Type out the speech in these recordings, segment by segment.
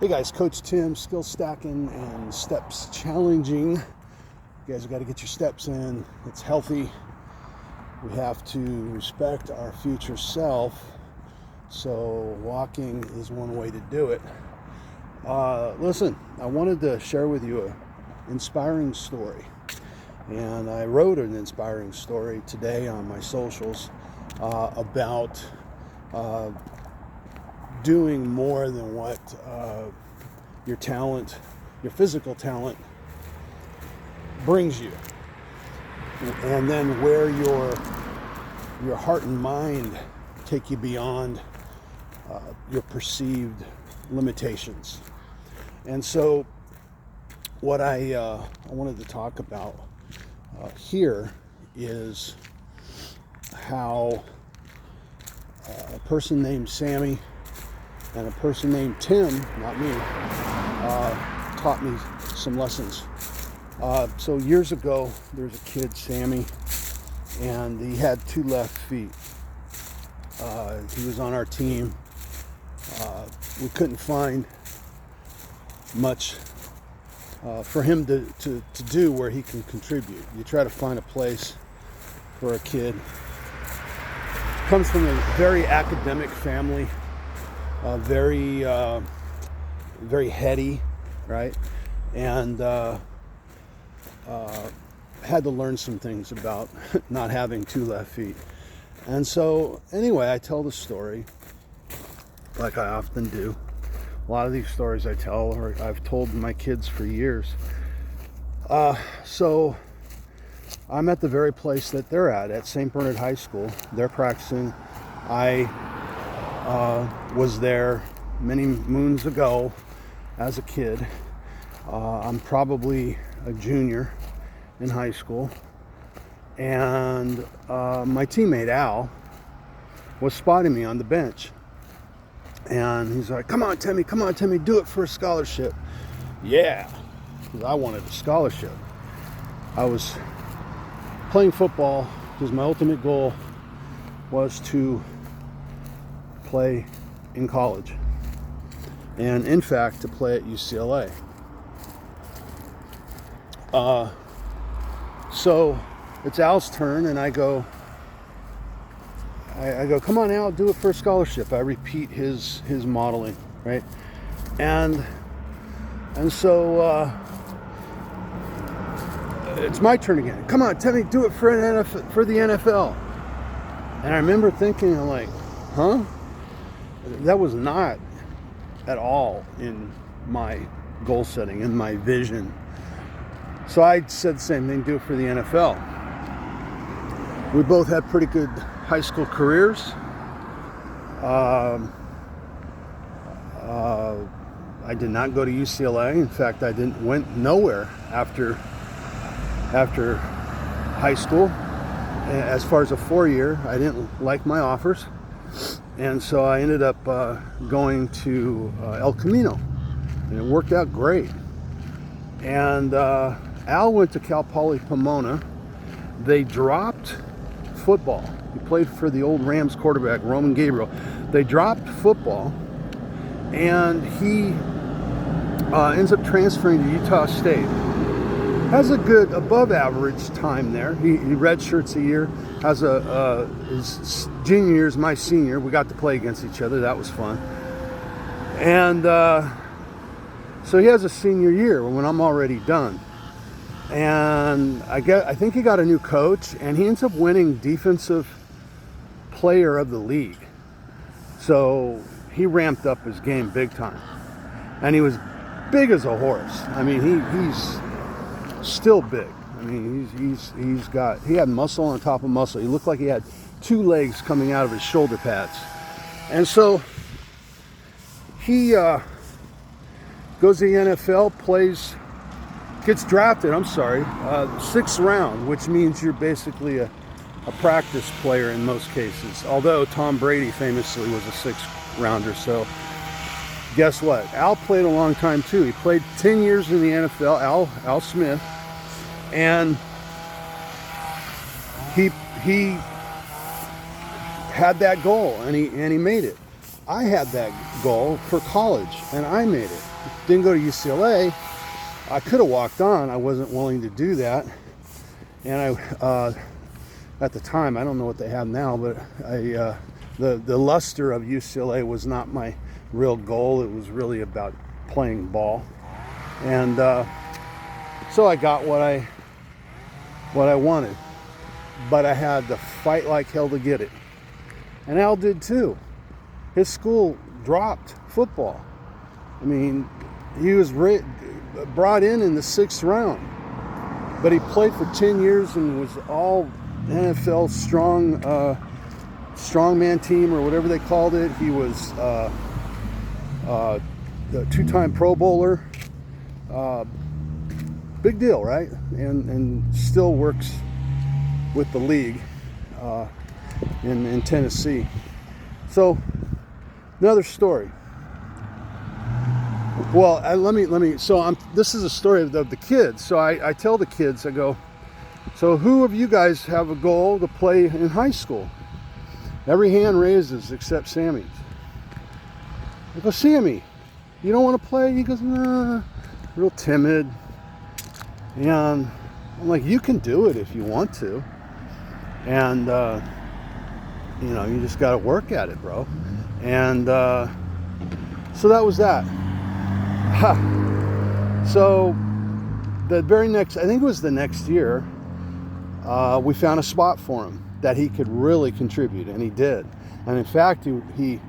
Hey guys, Coach Tim, skill stacking and steps challenging. You guys have got to get your steps in. It's healthy. We have to respect our future self. So walking is one way to do it. Listen, I wanted to share with you an inspiring story. And I wrote an inspiring story today on my socials about doing more than what your talent, your physical talent brings you, and then where your heart and mind take you beyond your perceived limitations. And so what I wanted to talk about here is how a person named Sammy and a person named Tim, not me, taught me some lessons. So years ago, there was a kid, Sammy, and he had 2 left feet. He was on our team. We couldn't find much for him to do where he can contribute. You try to find a place for a kid. Comes from a very academic family. Very heady, right? And had to learn some things about not having 2 left feet. And so, anyway, I tell the story like I often do. A lot of these stories I tell, or I've told my kids for years. So, I'm at the very place that they're at St. Bernard High School. They're practicing. I was there many moons ago as a kid. I'm probably a junior in high school, and my teammate Al was spotting me on the bench, and he's like, come on Timmy, do it for a scholarship. Yeah, because I wanted a scholarship. I was playing football because my ultimate goal was to play in college, and in fact to play at UCLA. So it's Al's turn, and I go, come on Al, do it for a scholarship. I repeat his modeling, right? And so it's my turn again. Come on, Timmy, do it for the NFL. And I remember thinking, I'm like, huh? That was not at all in my goal setting, in my vision. So I said the same thing, do it for the NFL. We both had pretty good high school careers. I did not go to UCLA. In fact, I went nowhere after high school. As far as a 4-year, I didn't like my offers. And so I ended up going to El Camino, and it worked out great. And Al went to Cal Poly Pomona. They dropped football. He played for the old Rams quarterback, Roman Gabriel. They dropped football, and he ends up transferring to Utah State. Has a good above average time there. He redshirts a year. Has his junior year is my senior. We got to play against each other. That was fun. And so he has a senior year when I'm already done. And I think he got a new coach, and he ends up winning Defensive Player of the League. So he ramped up his game big time. And he was big as a horse. I mean, he's still big. I mean, he had muscle on top of muscle. He looked like he had 2 legs coming out of his shoulder pads. And so he goes to the NFL, gets drafted, 6th round, which means you're basically a practice player in most cases. Although Tom Brady famously was a 6th rounder. So guess what? Al played a long time too. He played 10 years in the NFL, Al Smith. And he had that goal, and he made it. I had that goal for college, and I made it. Didn't go to UCLA. I could have walked on. I wasn't willing to do that. And at the time, I don't know what they have now, but the luster of UCLA was not my real goal. It was really about playing ball. And so I got what I wanted, but I had to fight like hell to get it. And Al did too. His school dropped football. I mean, he was brought in the 6th round, but he played for 10 years and was all NFL strongman team or whatever they called it. He was the 2-time Pro Bowler. Big deal, right? And still works with the league in Tennessee. So another story. Well, let me. So this is a story of the kids. So I tell the kids, I go, so who of you guys have a goal to play in high school? Every hand raises except Sammy's. I go, Sammy, you don't want to play? He goes, nah, real timid. And I'm like, you can do it if you want to. And, you just got to work at it, bro. And so that was that. So the very next, I think it was the next year, we found a spot for him that he could really contribute, and he did. And in fact, he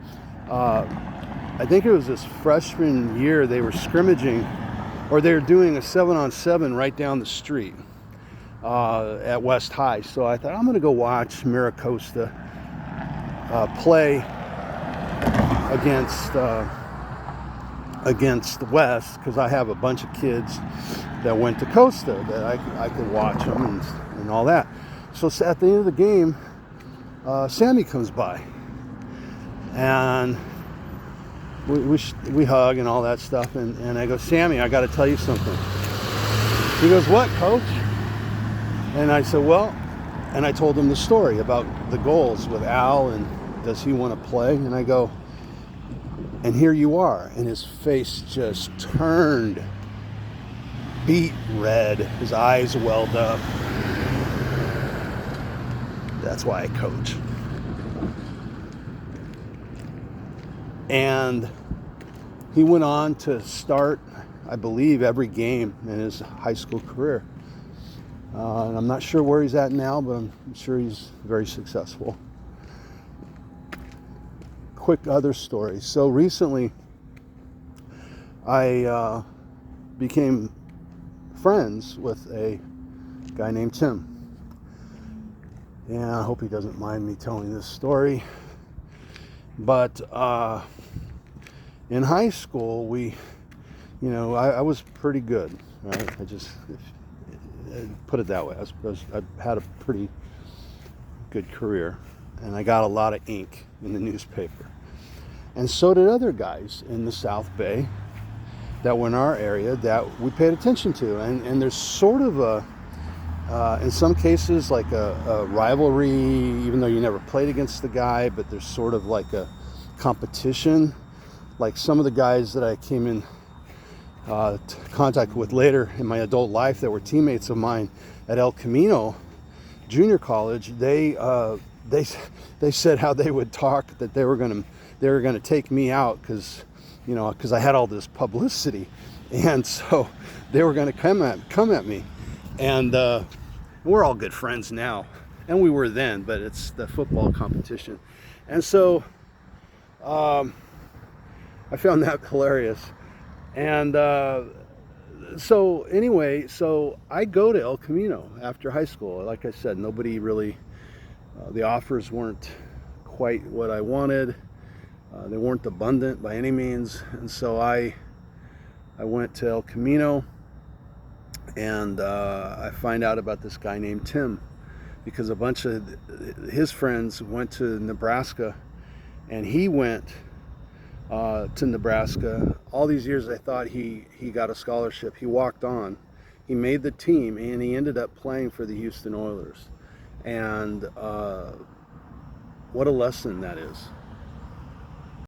I think it was his freshman year, they were scrimmaging, or they were doing a 7-on-7 right down the street at West High. So I thought, I'm going to go watch Miracosta play against West, because I have a bunch of kids that went to Costa that I could watch them and all that. So at the end of the game, Sammy comes by, and we hug and all that stuff, and I go, Sammy, I got to tell you something. He goes, what, coach? And I said, well, and I told him the story about the goals with Al and does he want to play? And I go, and here you are. And his face just turned beet red. His eyes welled up. That's why I coach. And he went on to start, I believe, every game in his high school career. And I'm not sure where he's at now, but I'm sure he's very successful. Quick other story. So recently, I became friends with a guy named Tim. And I hope he doesn't mind me telling this story. But in high school, I was pretty good, right? Put it that way. I had a pretty good career, and I got a lot of ink in the newspaper. And so did other guys in the South Bay that were in our area that we paid attention to. And there's sort of in some cases, like a rivalry, even though you never played against the guy, but there's sort of like a competition. Like some of the guys that I came in contact with later in my adult life that were teammates of mine at El Camino Junior College, they said how they would talk that they were gonna take me out because I had all this publicity, and so they were gonna come at me, and we're all good friends now, and we were then, but it's the football competition, and so I found that hilarious. And so anyway, so I go to El Camino after high school. Like I said, nobody really, the offers weren't quite what I wanted. They weren't abundant by any means. And so I went to El Camino, and I find out about this guy named Tim, because a bunch of his friends went to Nebraska, and he went to Nebraska. All these years I thought he got a scholarship. He walked on. He made the team, and he ended up playing for the Houston Oilers. And what a lesson that is.